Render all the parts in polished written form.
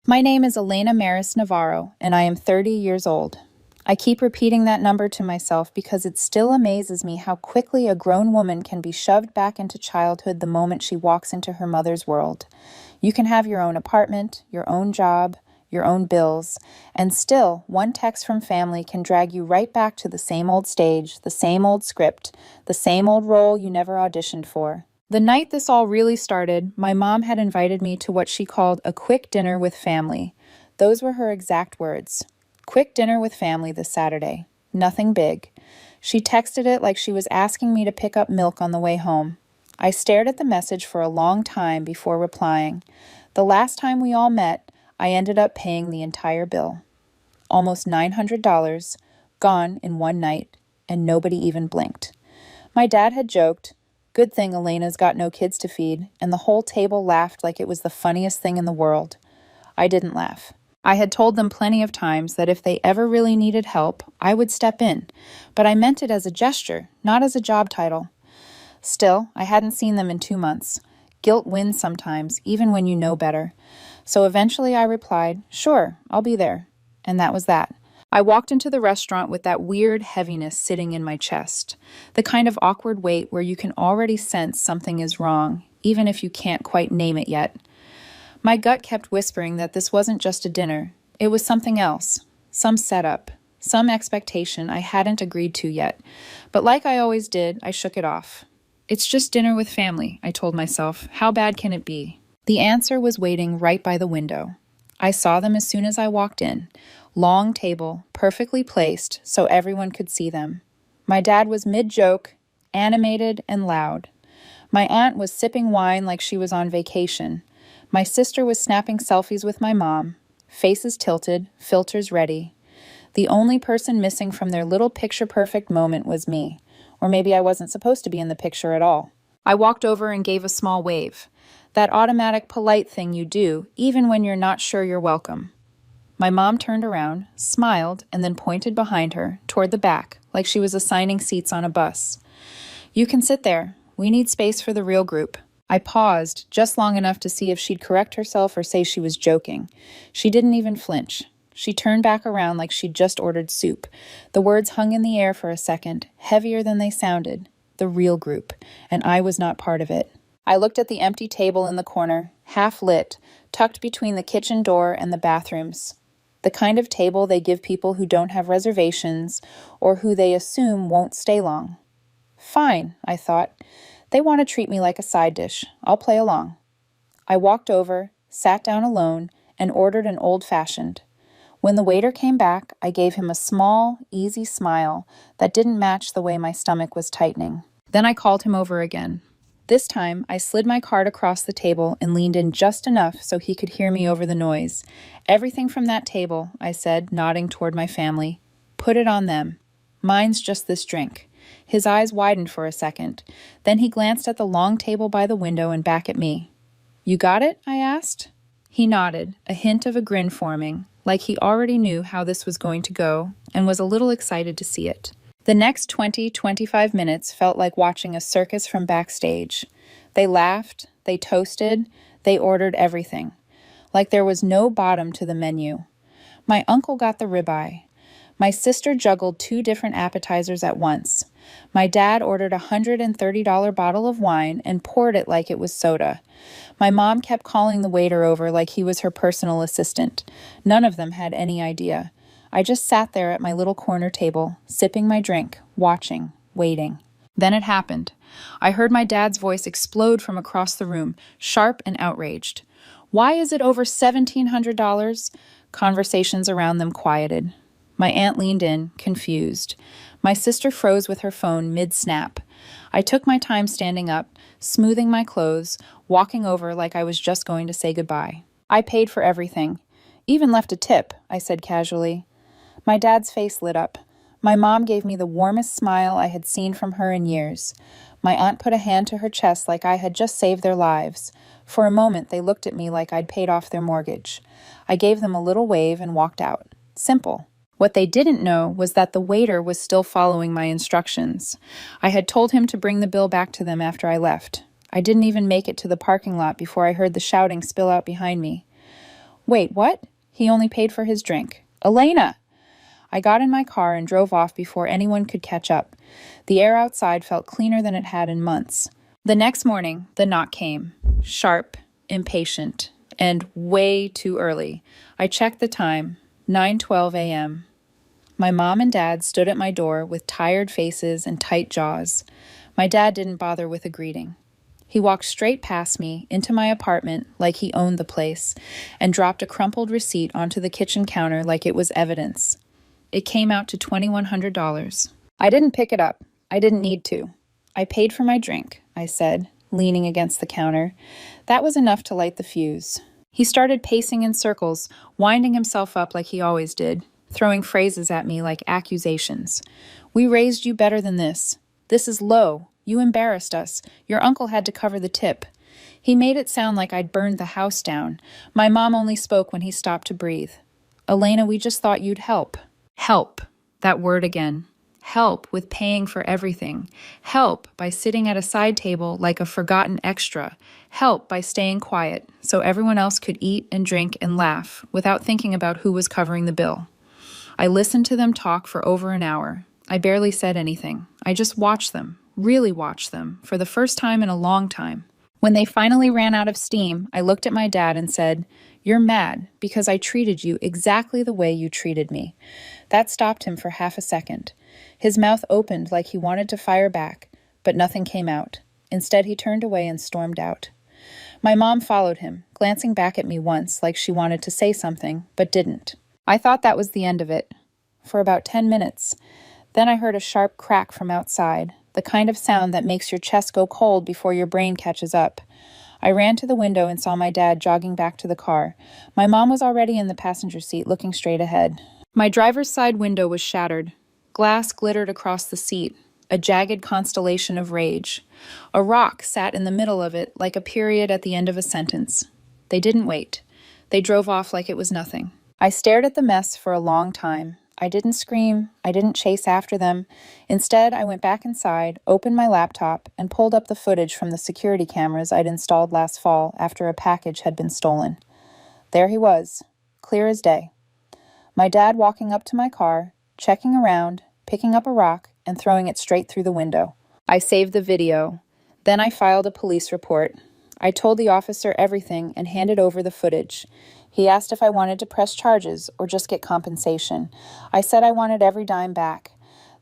My name is Elena Maris Navarro, and I am 30 years old. I keep repeating that number to myself because it still amazes me how quickly a grown woman can be shoved back into childhood the moment she walks into her mother's world. You can have your own apartment, your own job, your own bills, and still, one text from family can drag you right back to the same old stage, the same old script, the same old role you never auditioned for. The night this all really started, my mom had invited me to what she called a quick dinner with family. Those were her exact words. Quick dinner with family this Saturday. Nothing big. She texted it like she was asking me to pick up milk on the way home. I stared at the message for a long time before replying. The last time we all met, I ended up paying the entire bill. Almost $900, gone in one night, and nobody even blinked. My dad had joked, "Good thing Elena's got no kids to feed," and the whole table laughed like it was the funniest thing in the world. I didn't laugh. I had told them plenty of times that if they ever really needed help, I would step in, but I meant it as a gesture, not as a job title. Still, I hadn't seen them in 2 months. Guilt wins sometimes, even when you know better. So eventually I replied, "Sure, I'll be there." And that was that. I walked into the restaurant with that weird heaviness sitting in my chest, the kind of awkward weight where you can already sense something is wrong, even if you can't quite name it yet. My gut kept whispering that this wasn't just a dinner. It was something else, some setup, some expectation I hadn't agreed to yet. But like I always did, I shook it off. "It's just dinner with family," I told myself. "How bad can it be?" The answer was waiting right by the window. I saw them as soon as I walked in. Long table, perfectly placed so everyone could see them. My dad was mid-joke, animated and loud. My aunt was sipping wine like she was on vacation. My sister was snapping selfies with my mom, faces tilted, filters ready. The only person missing from their little picture-perfect moment was me. Or maybe I wasn't supposed to be in the picture at all. I walked over and gave a small wave. That automatic polite thing you do, even when you're not sure you're welcome. My mom turned around, smiled, and then pointed behind her, toward the back, like she was assigning seats on a bus. "You can sit there. We need space for the real group." I paused, just long enough to see if she'd correct herself or say she was joking. She didn't even flinch. She turned back around like she'd just ordered soup. The words hung in the air for a second, heavier than they sounded. The real group, and I was not part of it. I looked at the empty table in the corner, half lit, tucked between the kitchen door and the bathrooms. The kind of table they give people who don't have reservations or who they assume won't stay long. Fine, I thought. They want to treat me like a side dish. I'll play along. I walked over, sat down alone, and ordered an old-fashioned. When the waiter came back, I gave him a small, easy smile that didn't match the way my stomach was tightening. Then I called him over again. This time, I slid my card across the table and leaned in just enough so he could hear me over the noise. "Everything from that table," I said, nodding toward my family. "Put it on them. Mine's just this drink." His eyes widened for a second. Then he glanced at the long table by the window and back at me. "You got it?" I asked. He nodded, a hint of a grin forming, like he already knew how this was going to go and was a little excited to see it. The next 25 minutes felt like watching a circus from backstage. They laughed, they toasted, they ordered everything. Like there was no bottom to the menu. My uncle got the ribeye. My sister juggled 2 different appetizers at once. My dad ordered a $130 bottle of wine and poured it like it was soda. My mom kept calling the waiter over like he was her personal assistant. None of them had any idea. I just sat there at my little corner table, sipping my drink, watching, waiting. Then it happened. I heard my dad's voice explode from across the room, sharp and outraged. "Why is it over $1,700? Conversations around them quieted. My aunt leaned in, confused. My sister froze with her phone mid-snap. I took my time standing up, smoothing my clothes, walking over like I was just going to say goodbye. "I paid for everything. Even left a tip," I said casually. My dad's face lit up. My mom gave me the warmest smile I had seen from her in years. My aunt put a hand to her chest like I had just saved their lives. For a moment, they looked at me like I'd paid off their mortgage. I gave them a little wave and walked out. Simple. What they didn't know was that the waiter was still following my instructions. I had told him to bring the bill back to them after I left. I didn't even make it to the parking lot before I heard the shouting spill out behind me. Wait, what? He only paid for his drink. Elena! I got in my car and drove off before anyone could catch up. The air outside felt cleaner than it had in months. The next morning, the knock came. Sharp, impatient, and way too early. I checked the time, 9:12 a.m. My mom and dad stood at my door with tired faces and tight jaws. My dad didn't bother with a greeting. He walked straight past me into my apartment like he owned the place and dropped a crumpled receipt onto the kitchen counter like it was evidence. It came out to $2,100. I didn't pick it up. I didn't need to. I paid for my drink, I said, leaning against the counter. That was enough to light the fuse. He started pacing in circles, winding himself up like he always did, throwing phrases at me like accusations. We raised you better than this. This is low. You embarrassed us. Your uncle had to cover the tip. He made it sound like I'd burned the house down. My mom only spoke when he stopped to breathe. Elena, we just thought you'd help. Help. That word again. Help with paying for everything. Help by sitting at a side table like a forgotten extra. Help by staying quiet so everyone else could eat and drink and laugh without thinking about who was covering the bill. I listened to them talk for over an hour. I barely said anything. I just watched them, really watched them, for the first time in a long time. When they finally ran out of steam, I looked at my dad and said, "You're mad because I treated you exactly the way you treated me." That stopped him for half a second. His mouth opened like he wanted to fire back, but nothing came out. Instead, he turned away and stormed out. My mom followed him, glancing back at me once like she wanted to say something, but didn't. I thought that was the end of it. For about 10 minutes. Then I heard a sharp crack from outside, the kind of sound that makes your chest go cold before your brain catches up. I ran to the window and saw my dad jogging back to the car. My mom was already in the passenger seat, looking straight ahead. My driver's side window was shattered. Glass glittered across the seat, a jagged constellation of rage. A rock sat in the middle of it like a period at the end of a sentence. They didn't wait. They drove off like it was nothing. I stared at the mess for a long time. I didn't scream. I didn't chase after them. Instead, I went back inside, opened my laptop, and pulled up the footage from the security cameras I'd installed last fall after a package had been stolen. There he was, clear as day. My dad walking up to my car, checking around, picking up a rock, and throwing it straight through the window. I saved the video. Then I filed a police report. I told the officer everything and handed over the footage. He asked if I wanted to press charges or just get compensation. I said I wanted every dime back.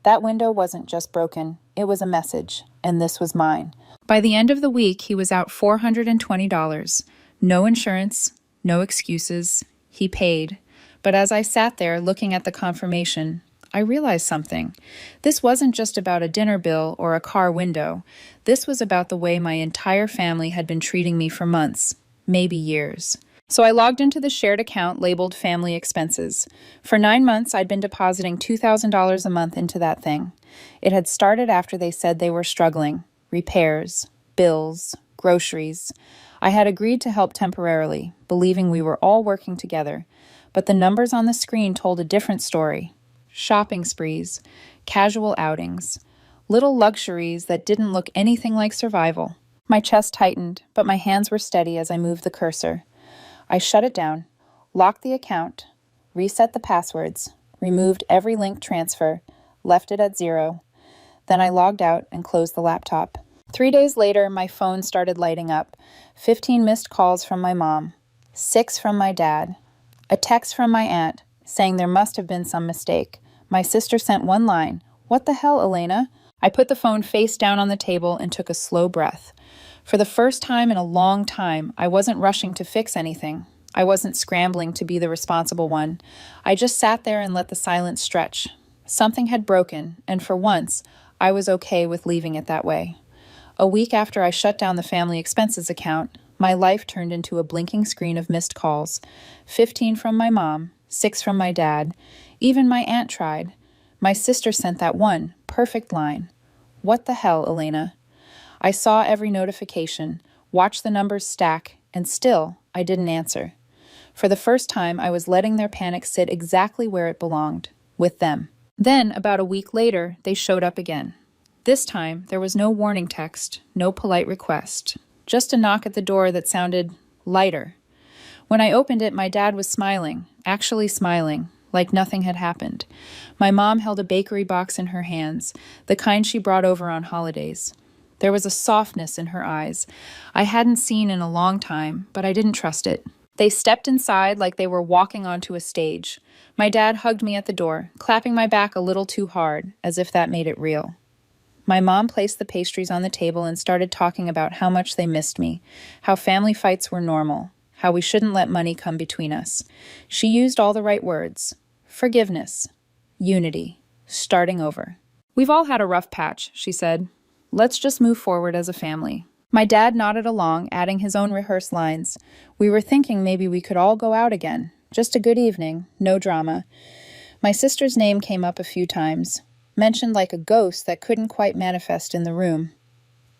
That window wasn't just broken, it was a message, and this was mine. By the end of the week, he was out $420. No insurance, no excuses. He paid. But as I sat there looking at the confirmation, I realized something. This wasn't just about a dinner bill or a car window. This was about the way my entire family had been treating me for months, maybe years. So I logged into the shared account labeled Family Expenses. For 9 months, I'd been depositing $2,000 a month into that thing. It had started after they said they were struggling. Repairs, bills, groceries. I had agreed to help temporarily, believing we were all working together. But the numbers on the screen told a different story. Shopping sprees, casual outings, little luxuries that didn't look anything like survival. My chest tightened, but my hands were steady as I moved the cursor. I shut it down, locked the account, reset the passwords, removed every link transfer, left it at 0. Then I logged out and closed the laptop. 3 days later, my phone started lighting up. 15 missed calls from my mom, 6 from my dad, a text from my aunt saying there must have been some mistake. My sister sent one line, "What the hell, Elena?" I put the phone face down on the table and took a slow breath. For the first time in a long time, I wasn't rushing to fix anything. I wasn't scrambling to be the responsible one. I just sat there and let the silence stretch. Something had broken, and for once, I was okay with leaving it that way. A week after I shut down the Family Expenses account, my life turned into a blinking screen of missed calls. 15 from my mom, 6 from my dad. Even my aunt tried. My sister sent that one perfect line. "What the hell, Elena?" I saw every notification, watched the numbers stack, and still, I didn't answer. For the first time, I was letting their panic sit exactly where it belonged, with them. Then, about a week later, they showed up again. This time, there was no warning text, no polite request, just a knock at the door that sounded lighter. When I opened it, my dad was smiling, actually smiling, like nothing had happened. My mom held a bakery box in her hands, the kind she brought over on holidays. There was a softness in her eyes I hadn't seen in a long time, but I didn't trust it. They stepped inside like they were walking onto a stage. My dad hugged me at the door, clapping my back a little too hard, as if that made it real. My mom placed the pastries on the table and started talking about how much they missed me, how family fights were normal, how we shouldn't let money come between us. She used all the right words: forgiveness, unity, starting over. We've all had a rough patch, she said. Let's just move forward as a family. My dad nodded along, adding his own rehearsed lines. We were thinking maybe we could all go out again. Just a good evening, no drama. My sister's name came up a few times, mentioned like a ghost that couldn't quite manifest in the room.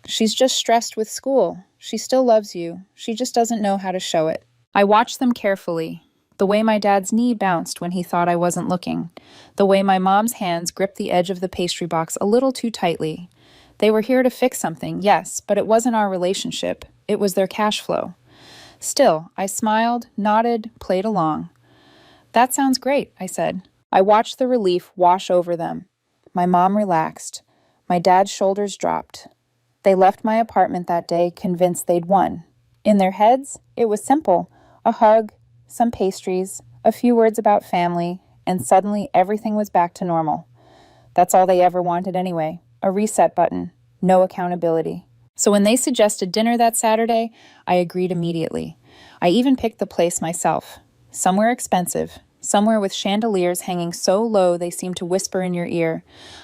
She's just stressed with school. She still loves you. She just doesn't know how to show it. I watched them carefully. The way my dad's knee bounced when he thought I wasn't looking. The way my mom's hands gripped the edge of the pastry box a little too tightly. They were here to fix something, yes, but it wasn't our relationship. It was their cash flow. Still, I smiled, nodded, played along. That sounds great, I said. I watched the relief wash over them. My mom relaxed. My dad's shoulders dropped. They left my apartment that day convinced they'd won. In their heads, it was simple. A hug, some pastries, a few words about family, and suddenly everything was back to normal. That's all they ever wanted anyway. A reset button, no accountability. So when they suggested dinner that Saturday, I agreed immediately. I even picked the place myself. Somewhere expensive, somewhere with chandeliers hanging so low they seemed to whisper in your ear,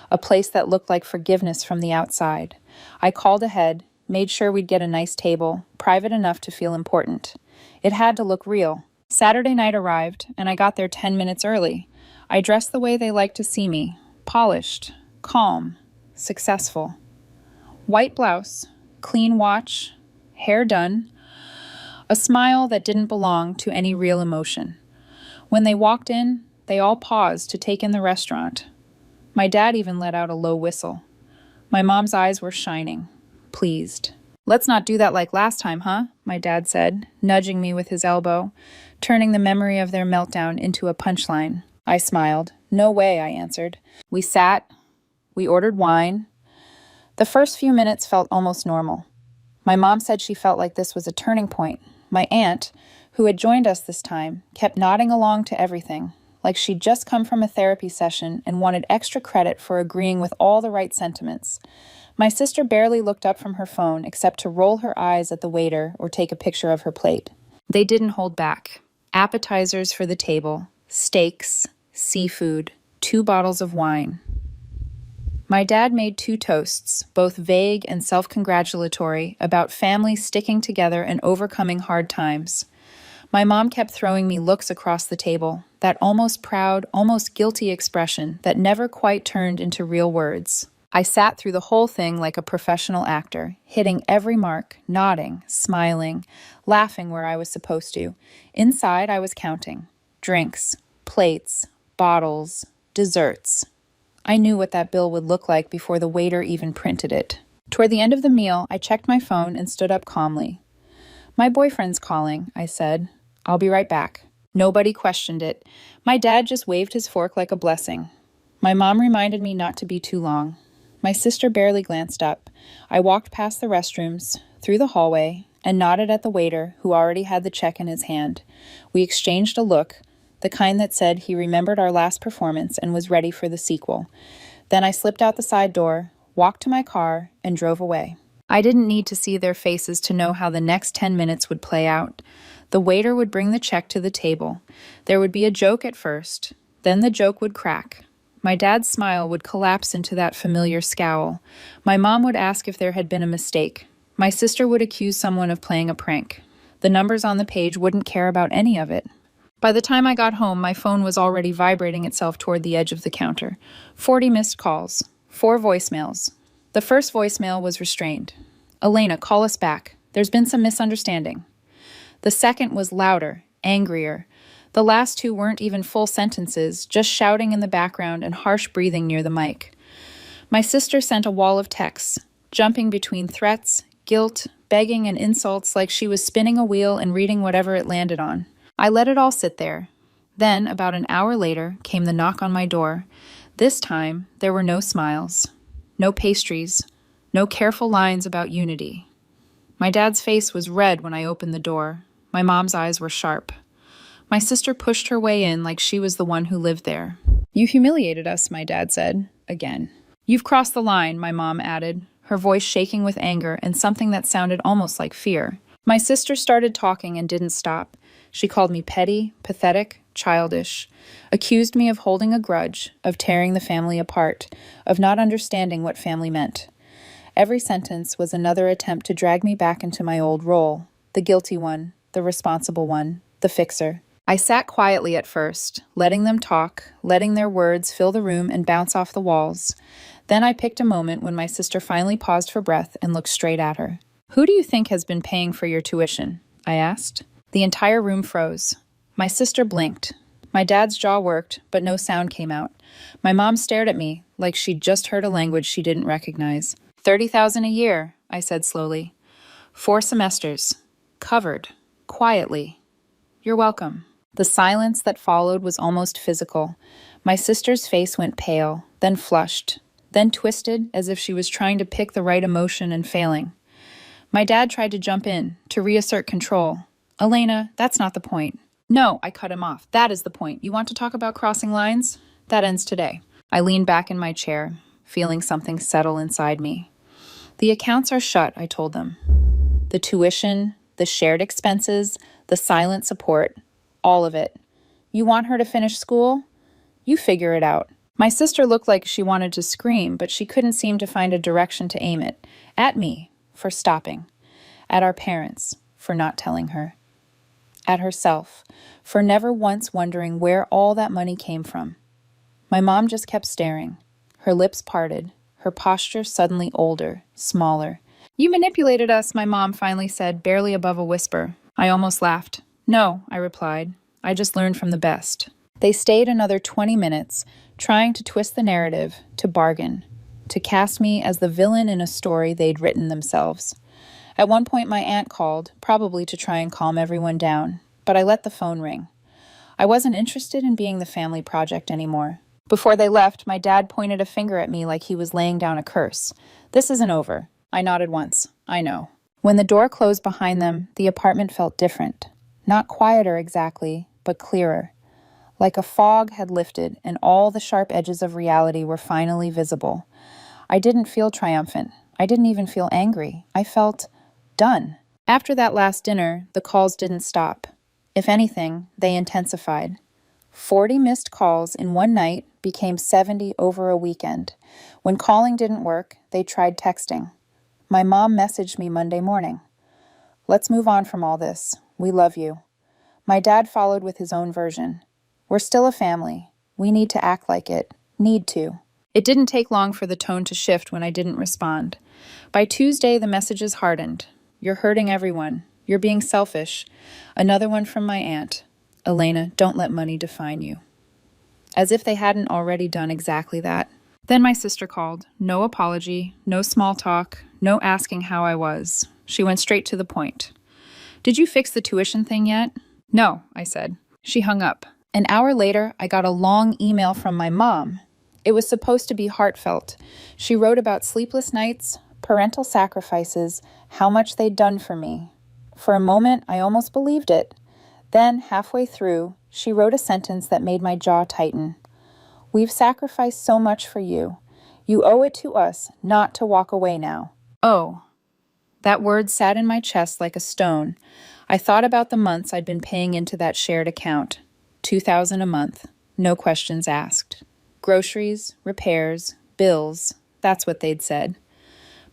a place that looked like forgiveness from the outside. I called ahead, made sure we'd get a nice table, private enough to feel important. It had to look real. Saturday night arrived, and I got there 10 minutes early. I dressed the way they liked to see me, polished, calm, successful. White blouse, clean watch, hair done, a smile that didn't belong to any real emotion. When they walked in, they all paused to take in the restaurant. My dad even let out a low whistle. My mom's eyes were shining, pleased. Let's not do that like last time, huh? My dad said, nudging me with his elbow, turning the memory of their meltdown into a punchline. I smiled. No way, I answered. We sat. We ordered wine. The first few minutes felt almost normal. My mom said she felt like this was a turning point. My aunt, who had joined us this time, kept nodding along to everything, like she'd just come from a therapy session and wanted extra credit for agreeing with all the right sentiments. My sister barely looked up from her phone except to roll her eyes at the waiter or take a picture of her plate. They didn't hold back. Appetizers for the table, steaks, seafood, 2 bottles of wine. My dad made 2 toasts, both vague and self-congratulatory, about family sticking together and overcoming hard times. My mom kept throwing me looks across the table, that almost proud, almost guilty expression that never quite turned into real words. I sat through the whole thing like a professional actor, hitting every mark, nodding, smiling, laughing where I was supposed to. Inside, I was counting. Drinks, plates, bottles, desserts. I knew what that bill would look like before the waiter even printed it. Toward the end of the meal, I checked my phone and stood up calmly. My boyfriend's calling, I said. I'll be right back. Nobody questioned it. My dad just waved his fork like a blessing. My mom reminded me not to be too long. My sister barely glanced up. I walked past the restrooms, through the hallway, and nodded at the waiter, who already had the check in his hand. We exchanged a look, the kind that said he remembered our last performance and was ready for the sequel. Then I slipped out the side door, walked to my car, and drove away. I didn't need to see their faces to know how the next 10 minutes would play out. The waiter would bring the check to the table. There would be a joke at first. Then the joke would crack. My dad's smile would collapse into that familiar scowl. My mom would ask if there had been a mistake. My sister would accuse someone of playing a prank. The numbers on the page wouldn't care about any of it. By the time I got home, my phone was already vibrating itself toward the edge of the counter. 40 missed calls. 4 voicemails. The first voicemail was restrained. Elena, call us back. There's been some misunderstanding. The second was louder, angrier. The last 2 weren't even full sentences, just shouting in the background and harsh breathing near the mic. My sister sent a wall of texts, jumping between threats, guilt, begging, and insults like she was spinning a wheel and reading whatever it landed on. I let it all sit there. Then, about an hour later, came the knock on my door. This time, there were no smiles, no pastries, no careful lines about unity. My dad's face was red when I opened the door. My mom's eyes were sharp. My sister pushed her way in like she was the one who lived there. "You humiliated us," my dad said, again. "You've crossed the line," my mom added, her voice shaking with anger and something that sounded almost like fear. My sister started talking and didn't stop. She called me petty, pathetic, childish, accused me of holding a grudge, of tearing the family apart, of not understanding what family meant. Every sentence was another attempt to drag me back into my old role, the guilty one, the responsible one, the fixer. I sat quietly at first, letting them talk, letting their words fill the room and bounce off the walls. Then I picked a moment when my sister finally paused for breath and looked straight at her. "Who do you think has been paying for your tuition?" I asked. The entire room froze. My sister blinked. My dad's jaw worked, but no sound came out. My mom stared at me like she'd just heard a language she didn't recognize. "30,000 a year," I said slowly. "4 semesters. Covered. Quietly. You're welcome." The silence that followed was almost physical. My sister's face went pale, then flushed, then twisted as if she was trying to pick the right emotion and failing. My dad tried to jump in, to reassert control. "Elena, that's not the point." "No," I cut him off. "That is the point. You want to talk about crossing lines? That ends today." I leaned back in my chair, feeling something settle inside me. "The accounts are shut," I told them. The tuition, the shared expenses, the silent support, all of it. You want her to finish school? You figure it out. My sister looked like she wanted to scream, but she couldn't seem to find a direction to aim it. At me, for stopping. At our parents, for not telling her. At herself, for never once wondering where all that money came from. My mom just kept staring. Her lips parted, her posture suddenly older, smaller. "You manipulated us," my mom finally said, barely above a whisper. I almost laughed. "No," I replied. "I just learned from the best." They stayed another 20 minutes, trying to twist the narrative, to bargain, to cast me as the villain in a story they'd written themselves. At one point my aunt called, probably to try and calm everyone down, but I let the phone ring. I wasn't interested in being the family project anymore. Before they left, my dad pointed a finger at me like he was laying down a curse. "This isn't over." I nodded once. "I know." When the door closed behind them, the apartment felt different. Not quieter exactly, but clearer. Like a fog had lifted and all the sharp edges of reality were finally visible. I didn't feel triumphant. I didn't even feel angry. I felt done. After that last dinner, the calls didn't stop. If anything, they intensified. 40 missed calls in one night became 70 over a weekend. When calling didn't work, they tried texting. My mom messaged me Monday morning. "Let's move on from all this. We love you." My dad followed with his own version. "We're still a family. We need to act like it. Need to." It didn't take long for the tone to shift when I didn't respond. By Tuesday, the messages hardened. "You're hurting everyone. You're being selfish." Another one from my aunt. "Elena, don't let money define you." As if they hadn't already done exactly that. Then my sister called. No apology, no small talk, no asking how I was. She went straight to the point. "Did you fix the tuition thing yet?" "No," I said. She hung up. An hour later, I got a long email from my mom. It was supposed to be heartfelt. She wrote about sleepless nights, parental sacrifices, how much they'd done for me. For a moment, I almost believed it. Then, halfway through, she wrote a sentence that made my jaw tighten. "We've sacrificed so much for you. You owe it to us not to walk away now." Oh, that word sat in my chest like a stone. I thought about the months I'd been paying into that shared account. $2,000 a month, no questions asked. Groceries, repairs, bills, that's what they'd said.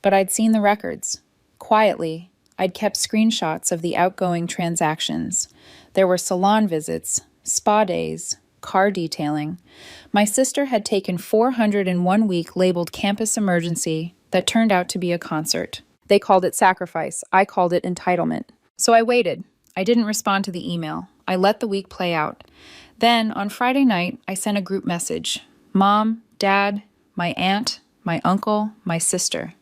But I'd seen the records. Quietly, I'd kept screenshots of the outgoing transactions. There were salon visits, spa days, car detailing. My sister had taken 400 in 1 week labeled campus emergency that turned out to be a concert. They called it sacrifice. I called it entitlement. So I waited. I didn't respond to the email. I let the week play out. Then, on Friday night, I sent a group message. Mom, Dad, my aunt, my uncle, my sister.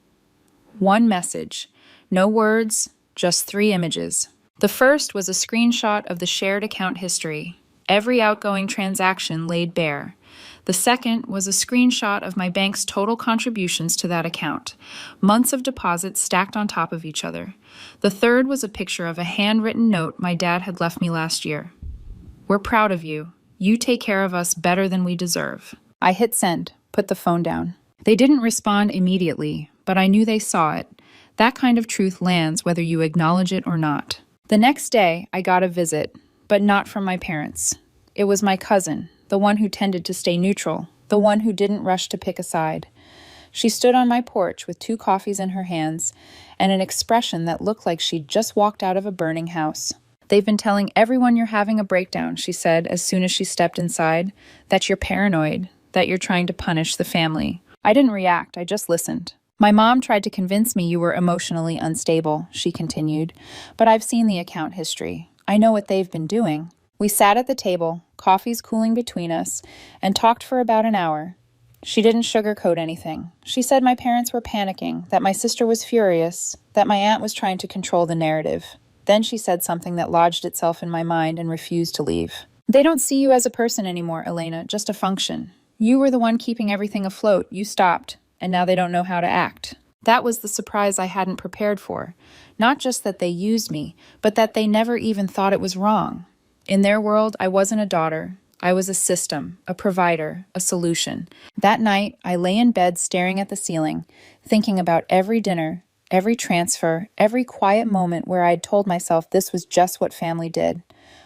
One message. No words, just 3 images. The first was a screenshot of the shared account history, every outgoing transaction laid bare. The second was a screenshot of my bank's total contributions to that account, months of deposits stacked on top of each other. The third was a picture of a handwritten note my dad had left me last year. "We're proud of you. You take care of us better than we deserve." I hit send, put the phone down. They didn't respond immediately, but I knew they saw it. That kind of truth lands whether you acknowledge it or not. The next day, I got a visit, but not from my parents. It was my cousin, the one who tended to stay neutral, the one who didn't rush to pick a side. She stood on my porch with 2 coffees in her hands and an expression that looked like she'd just walked out of a burning house. "They've been telling everyone you're having a breakdown," she said as soon as she stepped inside, "that you're paranoid, that you're trying to punish the family." I didn't react, I just listened. "My mom tried to convince me you were emotionally unstable," she continued, "but I've seen the account history. I know what they've been doing." We sat at the table, coffees cooling between us, and talked for about an hour. She didn't sugarcoat anything. She said my parents were panicking, that my sister was furious, that my aunt was trying to control the narrative. Then she said something that lodged itself in my mind and refused to leave. "They don't see you as a person anymore, Elena, just a function. You were the one keeping everything afloat. You stopped, and now they don't know how to act." That was the surprise I hadn't prepared for. Not just that they used me, but that they never even thought it was wrong. In their world, I wasn't a daughter. I was a system, a provider, a solution. That night, I lay in bed staring at the ceiling, thinking about every dinner, every transfer, every quiet moment where I'd told myself this was just what family did.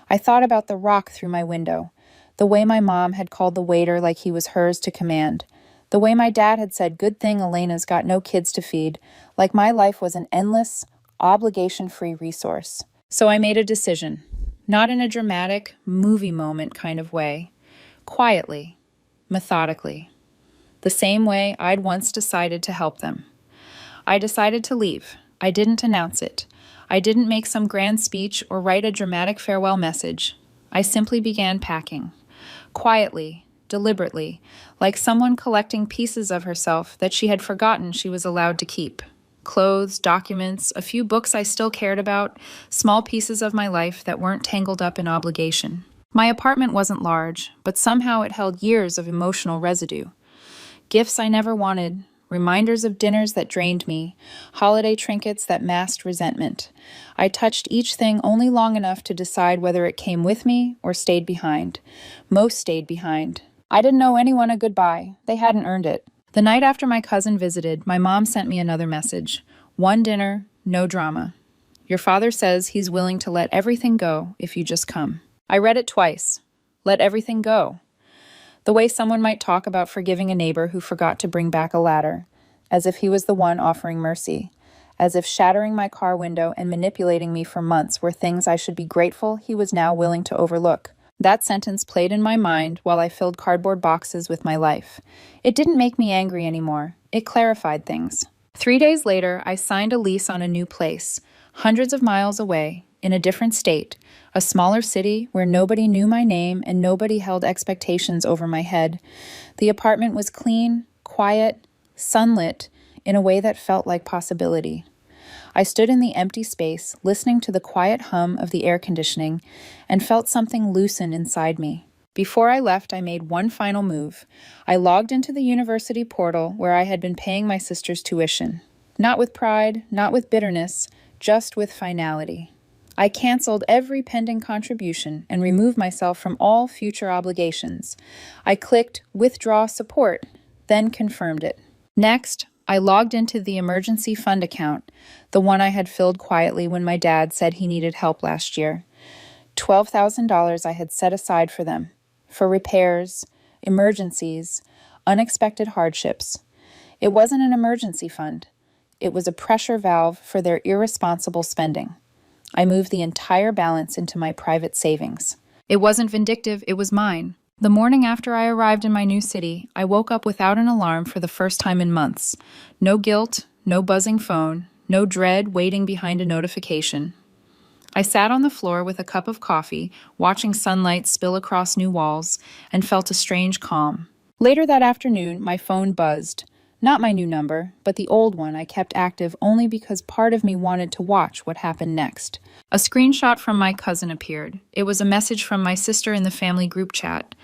I thought about the rock through my window, the way my mom had called the waiter like he was hers to command, the way my dad had said, "Good thing Elena's got no kids to feed," like my life was an endless, obligation-free resource. So I made a decision. Not in a dramatic, movie moment kind of way. Quietly, methodically. The same way I'd once decided to help them. I decided to leave. I didn't announce it. I didn't make some grand speech or write a dramatic farewell message. I simply began packing. Quietly, deliberately, like someone collecting pieces of herself that she had forgotten she was allowed to keep. Clothes, documents, a few books I still cared about, small pieces of my life that weren't tangled up in obligation. My apartment wasn't large, but somehow it held years of emotional residue. Gifts I never wanted, reminders of dinners that drained me, holiday trinkets that masked resentment. I touched each thing only long enough to decide whether it came with me or stayed behind. Most stayed behind. I didn't owe anyone a goodbye. They hadn't earned it. The night after my cousin visited, my mom sent me another message. "One dinner, no drama. Your father says he's willing to let everything go if you just come." I read it twice. Let everything go. The way someone might talk about forgiving a neighbor who forgot to bring back a ladder, as if he was the one offering mercy, as if shattering my car window and manipulating me for months were things I should be grateful he was now willing to overlook. That sentence played in my mind while I filled cardboard boxes with my life. It didn't make me angry anymore. It clarified things. 3 days later, I signed a lease on a new place, hundreds of miles away, in a different state, a smaller city where nobody knew my name and nobody held expectations over my head. The apartment was clean, quiet, sunlit, in a way that felt like possibility. I stood in the empty space, listening to the quiet hum of the air conditioning, and felt something loosen inside me. Before I left, I made one final move. I logged into the university portal where I had been paying my sister's tuition. Not with pride, not with bitterness, just with finality. I canceled every pending contribution and removed myself from all future obligations. I clicked Withdraw Support, then confirmed it. Next, I logged into the emergency fund account, the one I had filled quietly when my dad said he needed help last year. $12,000 I had set aside for them, for repairs, emergencies, unexpected hardships. It wasn't an emergency fund. It was a pressure valve for their irresponsible spending. I moved the entire balance into my private savings. It wasn't vindictive, it was mine. The morning after I arrived in my new city, I woke up without an alarm for the first time in months. No guilt, no buzzing phone, no dread waiting behind a notification. I sat on the floor with a cup of coffee, watching sunlight spill across new walls, and felt a strange calm. Later that afternoon, my phone buzzed. Not my new number, but the old one I kept active only because part of me wanted to watch what happened next. A screenshot from my cousin appeared. It was a message from my sister in the family group chat.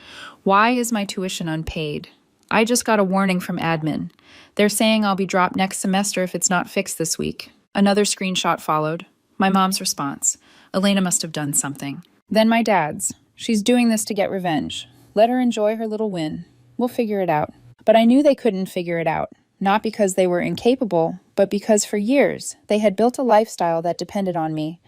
Why is my tuition unpaid? I just got a warning from admin. They're saying I'll be dropped next semester if it's not fixed this week. Another screenshot followed. My mom's response. Elena must have done something. Then my dad's. She's doing this to get revenge. Let her enjoy her little win. We'll figure it out. But I knew they couldn't figure it out. Not because they were incapable, but because for years they had built a lifestyle that depended on me.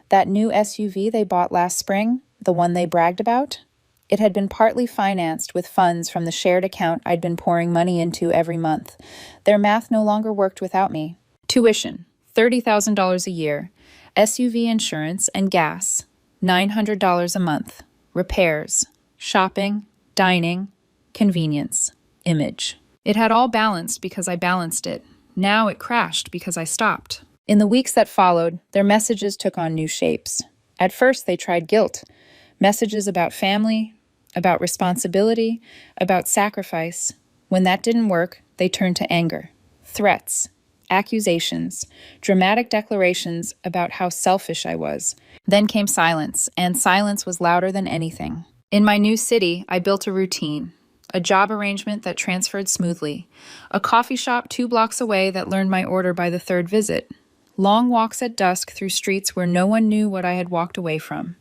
That new SUV they bought last spring, the one they bragged about, it had been partly financed with funds from the shared account I'd been pouring money into every month. Their math no longer worked without me. Tuition, $30,000 a year. SUV insurance and gas, $900 a month. Repairs, shopping, dining, convenience, image. It had all balanced because I balanced it. Now it crashed because I stopped. In the weeks that followed, their messages took on new shapes. At first, they tried guilt. Messages about family, about responsibility, about sacrifice. When that didn't work, they turned to anger. Threats, accusations, dramatic declarations about how selfish I was. Then came silence, and silence was louder than anything. In my new city, I built a routine. A job arrangement that transferred smoothly. A coffee shop 2 blocks away that learned my order by the 3rd visit. Long walks at dusk through streets where no one knew what I had walked away from.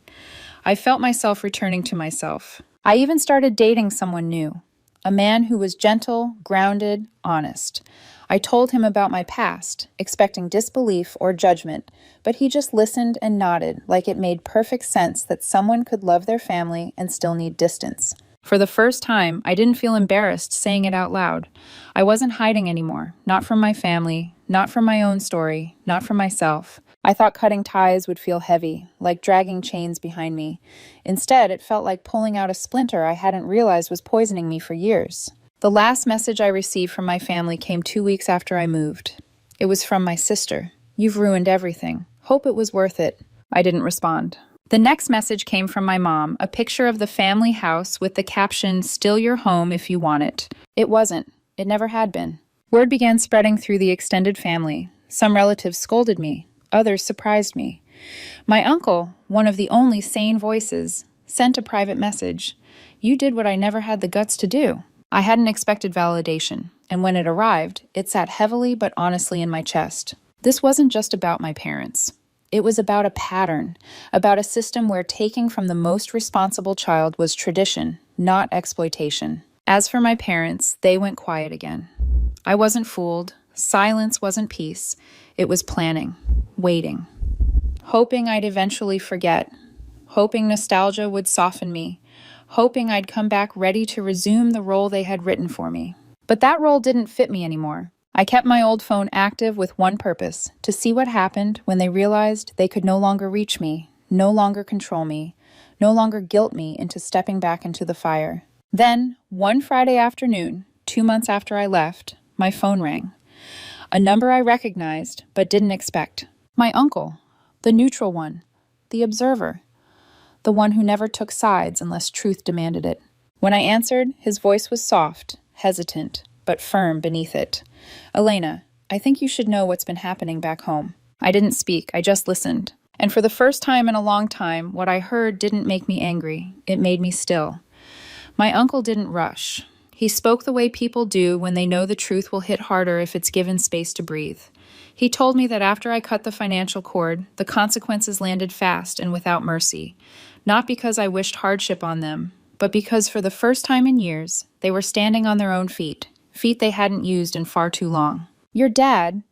I felt myself returning to myself. I even started dating someone new. A man who was gentle, grounded, honest. I told him about my past, expecting disbelief or judgment, but he just listened and nodded like it made perfect sense that someone could love their family and still need distance. For the first time, I didn't feel embarrassed saying it out loud. I wasn't hiding anymore, not from my family, not from my own story, not from myself. I thought cutting ties would feel heavy, like dragging chains behind me. Instead, it felt like pulling out a splinter I hadn't realized was poisoning me for years. The last message I received from my family came 2 weeks after I moved. It was from my sister. You've ruined everything. Hope it was worth it. I didn't respond. The next message came from my mom, a picture of the family house with the caption, "Still your home if you want it." It wasn't. It never had been. Word began spreading through the extended family. Some relatives scolded me. Others surprised me. My uncle, one of the only sane voices, sent a private message. You did what I never had the guts to do. I hadn't expected validation, and when it arrived, it sat heavily but honestly in my chest. This wasn't just about my parents. It was about a pattern, about a system where taking from the most responsible child was tradition, not exploitation. As for my parents, they went quiet again. I wasn't fooled. Silence wasn't peace. It was planning, waiting, hoping I'd eventually forget, hoping nostalgia would soften me, hoping I'd come back ready to resume the role they had written for me. But that role didn't fit me anymore. I kept my old phone active with one purpose, to see what happened when they realized they could no longer reach me, no longer control me, no longer guilt me into stepping back into the fire. Then, one Friday afternoon, 2 months after I left, my phone rang. A number I recognized, but didn't expect. My uncle, the neutral one, the observer, the one who never took sides unless truth demanded it. When I answered, his voice was soft, hesitant, but firm beneath it. Elena, I think you should know what's been happening back home. I didn't speak, I just listened. And for the first time in a long time, what I heard didn't make me angry. It made me still. My uncle didn't rush. He spoke the way people do when they know the truth will hit harder if it's given space to breathe. He told me that after I cut the financial cord, the consequences landed fast and without mercy. Not because I wished hardship on them, but because for the first time in years, they were standing on their own feet they hadn't used in far too long. Your dad,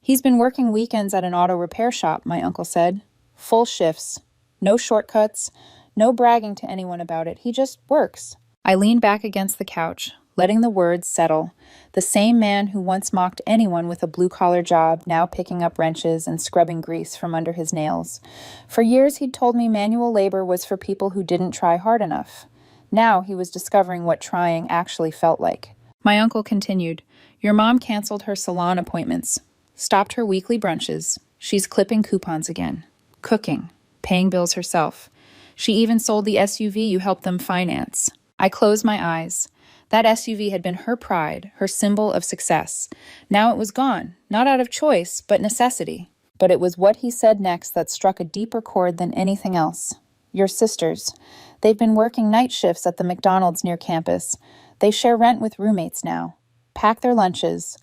he's been working weekends at an auto repair shop, my uncle said. Full shifts. No shortcuts. No bragging to anyone about it. He just works. I leaned back against the couch, letting the words settle. The same man who once mocked anyone with a blue-collar job, now picking up wrenches and scrubbing grease from under his nails. For years he'd told me manual labor was for people who didn't try hard enough. Now he was discovering what trying actually felt like. My uncle continued, Your mom canceled her salon appointments, stopped her weekly brunches. She's clipping coupons again, cooking, paying bills herself. She even sold the SUV you helped them finance. I closed my eyes. That SUV had been her pride, her symbol of success. Now it was gone, not out of choice, but necessity. But it was what he said next that struck a deeper chord than anything else. Your sisters. They've been working night shifts at the McDonald's near campus. They share rent with roommates now. Pack their lunches.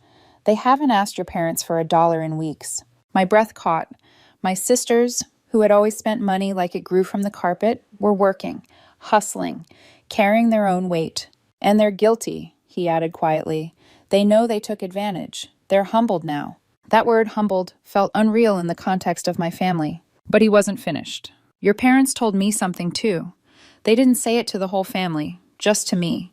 They haven't asked your parents for $1 in weeks. My breath caught. My sisters, who had always spent money like it grew from the carpet, were working, hustling, carrying their own weight. And they're guilty, he added quietly. They know they took advantage. They're humbled now. That word, humbled, felt unreal in the context of my family. But he wasn't finished. Your parents told me something too. They didn't say it to the whole family, just to me.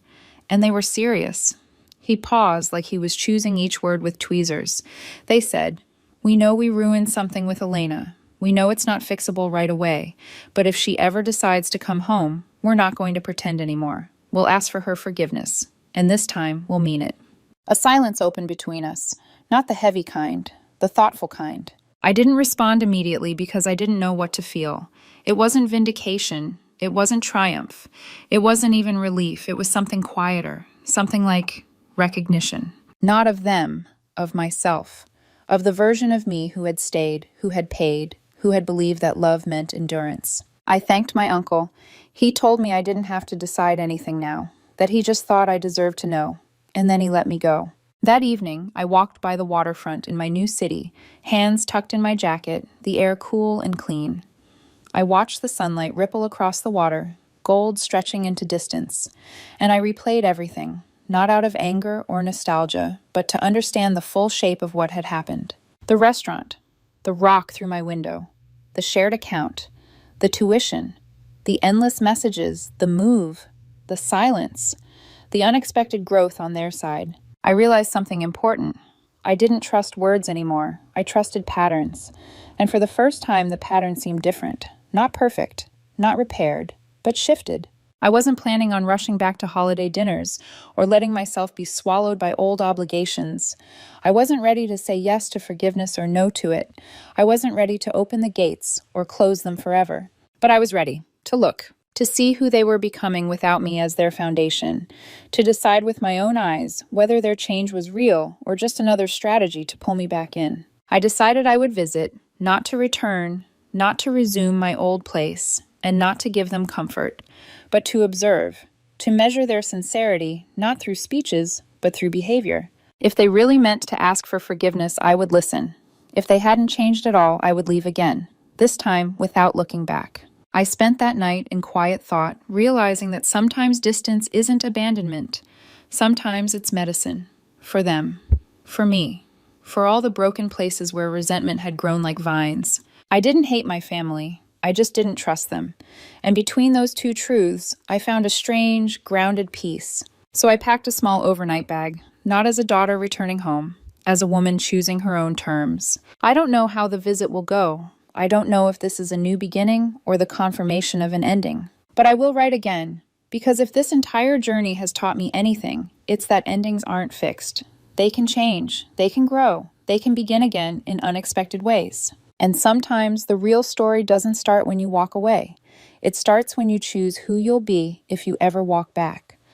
And they were serious. He paused like he was choosing each word with tweezers. They said, "We know we ruined something with Elena. We know it's not fixable right away. But if she ever decides to come home, we're not going to pretend anymore. We'll ask for her forgiveness. And this time, we'll mean it." A silence opened between us. Not the heavy kind, the thoughtful kind. I didn't respond immediately because I didn't know what to feel. It wasn't vindication. It wasn't triumph. It wasn't even relief. It was something quieter, something like recognition. Not of them, of myself, of the version of me who had stayed, who had paid, who had believed that love meant endurance. I thanked my uncle. He told me I didn't have to decide anything now, that he just thought I deserved to know. And then he let me go. That evening, I walked by the waterfront in my new city, hands tucked in my jacket, the air cool and clean. I watched the sunlight ripple across the water, gold stretching into distance, and I replayed everything, not out of anger or nostalgia, but to understand the full shape of what had happened. The restaurant, the rock through my window, the shared account, the tuition, the endless messages, the move, the silence, the unexpected growth on their side. I realized something important. I didn't trust words anymore. I trusted patterns. And for the first time, the pattern seemed different. Not perfect, not repaired, but shifted. I wasn't planning on rushing back to holiday dinners or letting myself be swallowed by old obligations. I wasn't ready to say yes to forgiveness or no to it. I wasn't ready to open the gates or close them forever. But I was ready to look, to see who they were becoming without me as their foundation, to decide with my own eyes whether their change was real or just another strategy to pull me back in. I decided I would visit, not to return, not to resume my old place, and not to give them comfort, but to observe, to measure their sincerity, not through speeches, but through behavior. If they really meant to ask for forgiveness, I would listen. If they hadn't changed at all, I would leave again, this time without looking back. I spent that night in quiet thought, realizing that sometimes distance isn't abandonment. Sometimes it's medicine. For them. For me. For all the broken places where resentment had grown like vines. I didn't hate my family. I just didn't trust them. And between those two truths, I found a strange, grounded peace. So I packed a small overnight bag, not as a daughter returning home, as a woman choosing her own terms. I don't know how the visit will go. I don't know if this is a new beginning or the confirmation of an ending. But I will write again, because if this entire journey has taught me anything, it's that endings aren't fixed. They can change, they can grow, they can begin again in unexpected ways. And sometimes the real story doesn't start when you walk away. It starts when you choose who you'll be if you ever walk back.